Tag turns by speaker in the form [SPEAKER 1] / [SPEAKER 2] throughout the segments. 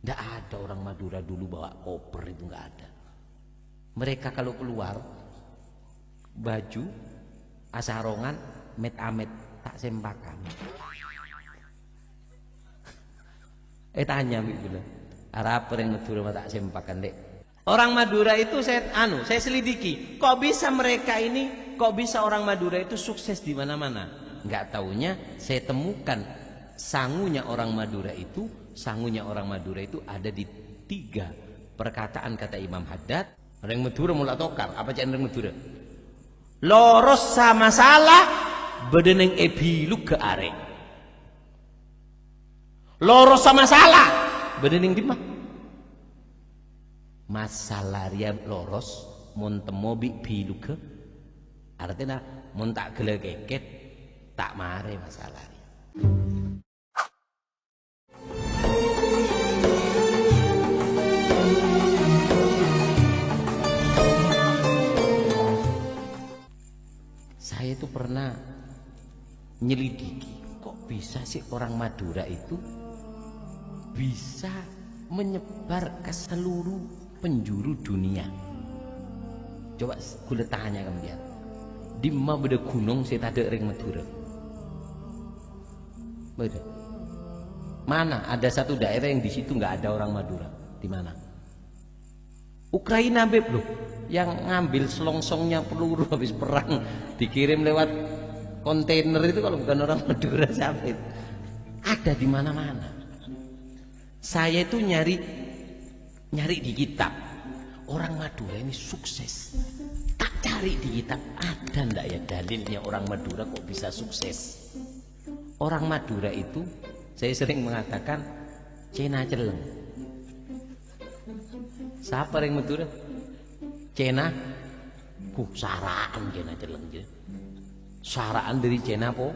[SPEAKER 1] Tidak ada orang Madura dulu bawa koper, itu nggak ada. Mereka kalau keluar baju asarongan met amet tak sempakan. Tanya bilang, Arab yang Madura tak sempakan dek. Orang Madura itu saya selidiki, kok bisa mereka ini, kok bisa orang Madura itu sukses di mana-mana? Nggak taunya saya temukan sangunya orang Madura itu ada di 3 perkataan kata Imam Haddad. Orang Madura mula tokar, apa cak orang Madura? Loros sama salah bedeneng ebilu ke are. Loros sama salah bedeneng di mah. Masalah dia loros mon temobi bilu ke artinya mon tak gelegeket tak mare masalah dia. Saya itu pernah nyelidiki, kok bisa sih orang Madura itu bisa menyebar ke seluruh penjuru dunia. Coba gue tanya kamu dia, di mana beda gunung saya tak ada ring Madura? Beda. Mana ada satu daerah yang di situ nggak ada orang Madura? Di mana? Ukraina beb loh, yang ngambil selongsongnya peluru habis perang dikirim lewat kontainer itu kalau bukan orang Madura siapa itu? Ada di mana-mana. Saya itu nyari di kitab, orang Madura ini sukses. Tak cari di kitab, ada ndak ya dalilnya orang Madura kok bisa sukses? Orang Madura itu saya sering mengatakan Cina celeng. Siapa yang Madura? Cina, saraan Cina celeng. Saraan dari Cina po.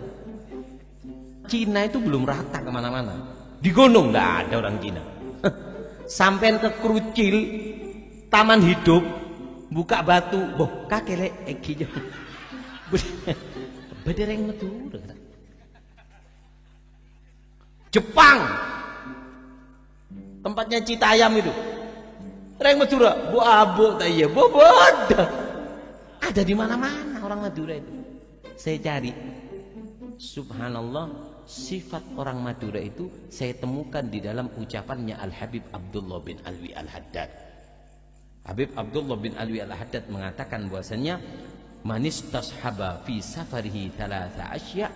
[SPEAKER 1] Cina itu belum rata kemana-mana. Di gunung nggak ada orang Cina. Sampai ke Krucil, taman hidup, buka batu, boh kakek eki jauh. Beda yang Madura. Jepang, tempatnya Citayam itu. Orang Madura, bu abu tak iya, bu bodoh. Ada di mana-mana orang Madura itu. Saya cari, subhanallah, sifat orang Madura itu saya temukan di dalam ucapannya Al Habib Abdullah bin Alwi Al Haddad. Habib Abdullah bin Alwi Al Haddad mengatakan bahwasanya manis tashaba fi safarihi thalatha asya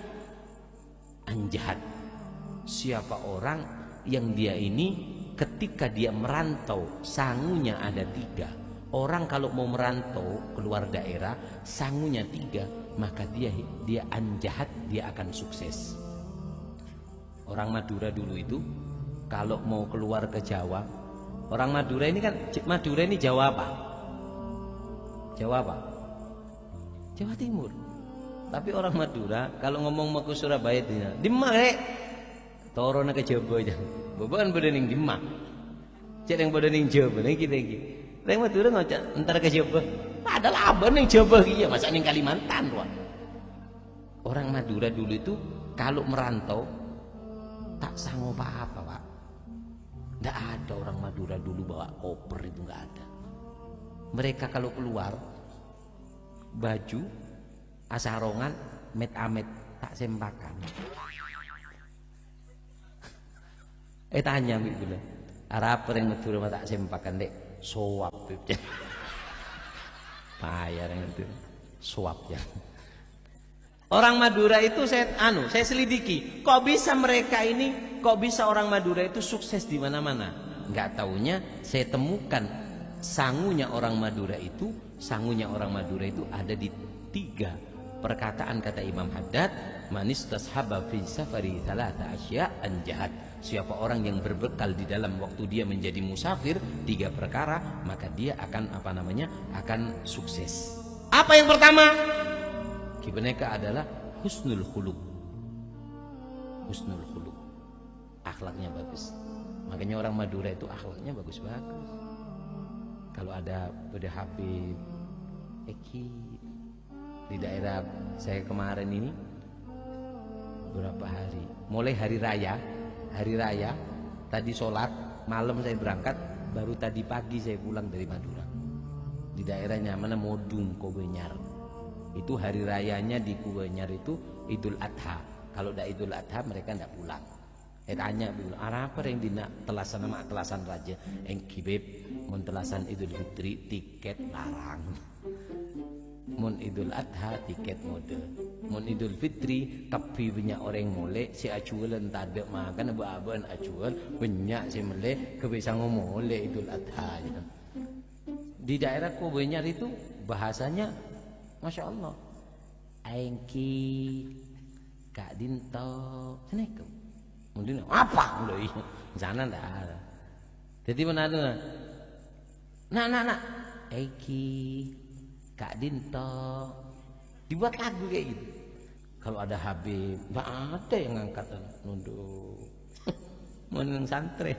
[SPEAKER 1] anjahat. Siapa orang yang dia ini ketika dia merantau sangunya ada 3. Orang kalau mau merantau keluar daerah sangunya 3, maka dia anjahat, dia akan sukses. Orang Madura dulu itu kalau mau keluar ke Jawa, orang Madura ini kan, Madura ini Jawa apa? Jawa apa? Jawa Timur. Tapi orang Madura kalau ngomong mau ke Surabaya dia Demak torona ke Jawa aja. Beban bedening Demak. Cek yang bedening Jawa nih kita iki. Orang Madura ngocak entar ke Jawa. Padahal abang ning Jawa iya, masa ning Kalimantan wah. Orang Madura dulu itu kalau merantau tak sanggup apa-apa, Pak. Tidak ada orang Madura dulu bawa koper, itu nggak ada. Mereka kalau keluar baju asarongan met amet tak sempakan. Tanya bilang, Arab yang Madura tak sempakan dek, suap payah yang itu suap ya. Orang Madura itu saya selidiki, kok bisa mereka ini, kok bisa orang Madura itu sukses di mana-mana? Nggak taunya saya temukan sangunya orang Madura itu ada di 3 perkataan kata Imam Haddad, manis tashaba fi safari thalatha asya anjahat. Siapa orang yang berbekal di dalam waktu dia menjadi musafir 3 perkara, maka dia akan akan sukses. Apa yang pertama? Mereka adalah husnul khuluq. Husnul khuluq, akhlaknya bagus. Makanya orang Madura itu akhlaknya bagus-bagus. Kalau ada pada Habib Eki di daerah saya kemarin ini beberapa hari, mulai hari raya Tadi sholat, malam saya berangkat, baru tadi pagi saya pulang dari Madura. Di daerahnya mana Modung, Kobenyar. Itu hari rayanya di Kobenyar itu Idul Adha. Kalau udah Idul Adha mereka tidak pulang. Tanya dulu, apa yang dina telasan nama telasan raja, yang kibib, mun telasan Idul Fitri tiket larang. Mun Idul Adha tiket mode. Mun Idul Fitri tapi banyak orang mulai si acuan tak ada makan abu-abuan acuan banyak si mulai kebisa ngomole Idul Adha gitu. Di daerah Kobenyar itu bahasanya Masya Allah. Engki Kak Dinto Assalamualaikum. Mungkin apa mulai sana ndak ada. Jadi mana tuh? Nak. Engki Kak Dinto dibuat lagu kayak gitu. Kalau ada Habib, nggak ada yang ngangkat nunduk. Meneng santri.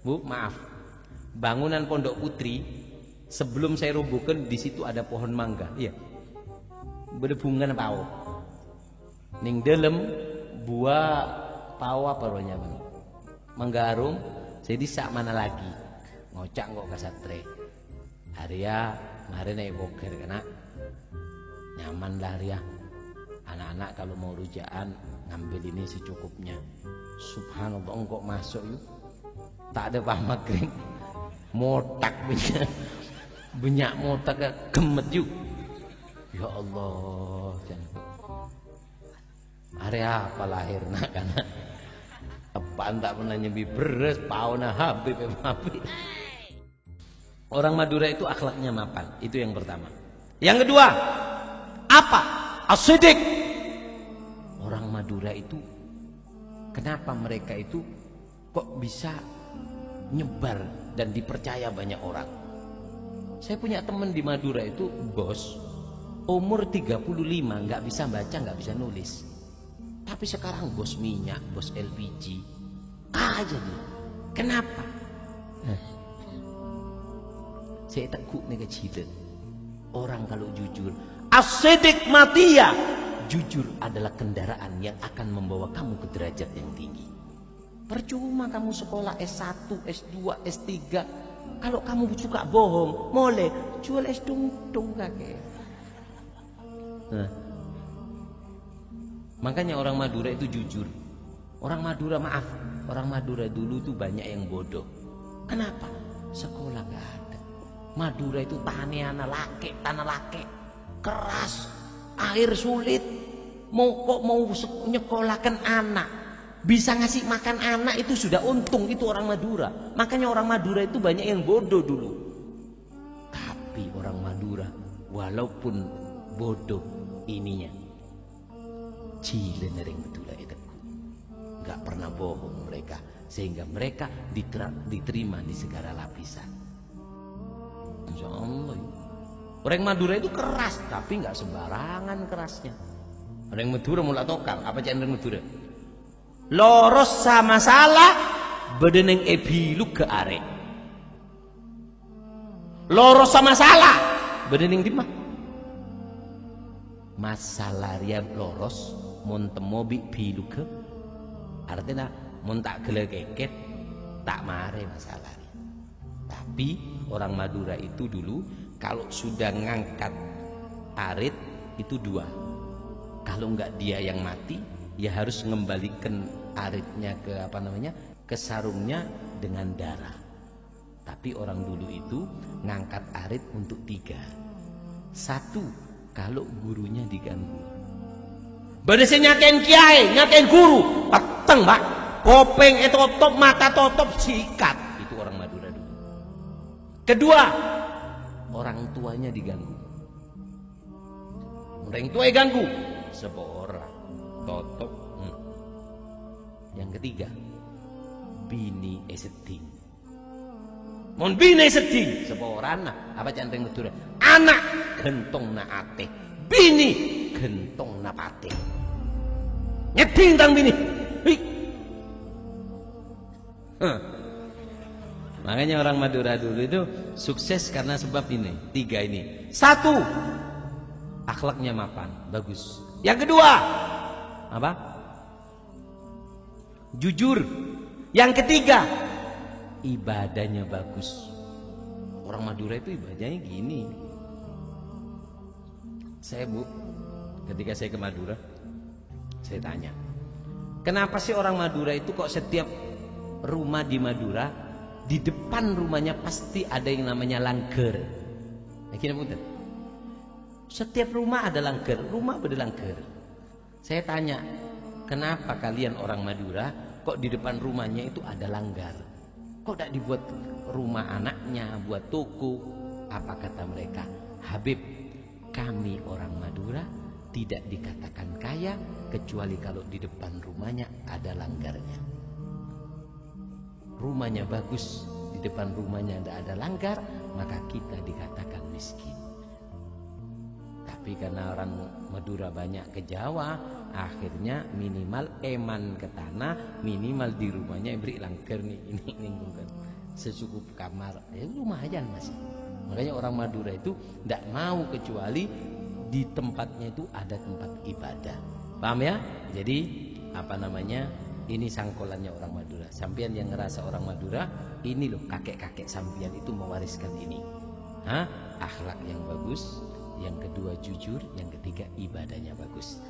[SPEAKER 1] Bu, maaf. Bangunan Pondok Putri sebelum saya robohkan di situ ada pohon mangga. Iya. Berbunga pao. Ning dalam buah pao apa rohnya bang? Manggarum. Jadi sak mana lagi? Ngocak kok ke satre. Arya kemarin naik boker kena nyaman lah ya. Anak-anak kalau mau rujaan ngambil ini secukupnya. Subhanallah engkau masuk yuk tak ada pamak kering motak banyak motak gemet yuk. Ya Allah area apa lahir nak karena apaan tak pernah nyembi beres pauna Habib. Orang Madura itu akhlaknya mapan. Itu yang pertama. Yang kedua, apa? As-siddiq. Orang Madura itu kenapa mereka itu kok bisa nyebar dan dipercaya banyak orang? Saya punya teman di Madura itu bos, umur 35, nggak bisa baca, nggak bisa nulis. Tapi sekarang bos minyak, bos LPG aja nih. Kenapa? Saya tekuk nih kecil. Orang kalau jujur, as-siddiq matiya. Jujur adalah kendaraan yang akan membawa kamu ke derajat yang tinggi. Percuma kamu sekolah S1, S2, S3. Kalau kamu suka bohong, boleh jual es dung-dung kakek. Makanya orang Madura itu jujur. Orang Madura maaf, orang Madura dulu tuh banyak yang bodoh. Kenapa? Sekolah gak ada. Madura itu tanah lake, keras, air sulit. Mau nyekolahkan anak, bisa ngasih makan anak itu sudah untung. Itu orang Madura. Makanya orang Madura itu banyak yang bodoh dulu. Tapi orang Madura walaupun bodoh ininya cilen ring Madura itu nggak pernah bohong mereka, sehingga mereka diterima di segala lapisan. Insya Allah. Orang Madura itu keras, tapi nggak sembarangan kerasnya. Orang Madura mulai tokal. Apa cak orang Madura? Loros sama salah, bedeneng ebilu ke are. Loros sama salah, bedeneng dimah. Masalah dia loros, montemobi bilu ke. Artinya, mon tak gele keket, tak mare masalahnya. Tapi orang Madura itu dulu kalau sudah ngangkat arit itu dua. Kalau enggak dia yang mati, ya harus mengembalikan aritnya ke sarungnya dengan darah. Tapi orang dulu itu ngangkat arit untuk 3. 1, kalau gurunya diganggu. Badese nyaken kiai, nyaken guru, peteng Pak. Kopeng totop, mata totop, sikat. Itu orang Madura dulu. Kedua, orang tuanya diganggu. Orang tua ganggu, seorang totop. Yang ketiga, bini sedih. Mon bini sedih, seorang apa canteng Madura? Anak gentong na ate, bini gentong na pate. Nyeding tang bini. Makanya orang Madura dulu itu sukses karena sebab ini, 3 ini. 1, akhlaknya mapan, bagus. Yang kedua, apa? Jujur. Yang ketiga, ibadahnya bagus. Orang Madura itu ibadahnya gini. Saya ketika saya ke Madura, saya tanya, kenapa sih orang Madura itu kok setiap rumah di Madura, di depan rumahnya pasti ada yang namanya langgar. Setiap rumah ada langgar, rumah berlanggar. Saya tanya, kenapa kalian orang Madura kok di depan rumahnya itu ada langgar? Kok tidak dibuat rumah anaknya, buat toko? Apa kata mereka? Habib, kami orang Madura tidak dikatakan kaya kecuali kalau di depan rumahnya ada langgarnya. Rumahnya bagus, di depan rumahnya tidak ada langgar, maka kita dikatakan miskin. Tapi karena orang Madura banyak ke Jawa, akhirnya minimal eman ke tanah, minimal di rumahnya beri langgar nih, ini bukan secukup kamar, lumayan masih. Makanya orang Madura itu tidak mau kecuali di tempatnya itu ada tempat ibadah. Paham ya? Jadi ini sangkolannya orang Madura. Sampian yang ngerasa orang Madura, ini loh kakek-kakek sampian itu mewariskan ini. Akhlak yang bagus, yang kedua jujur, yang ketiga ibadahnya bagus.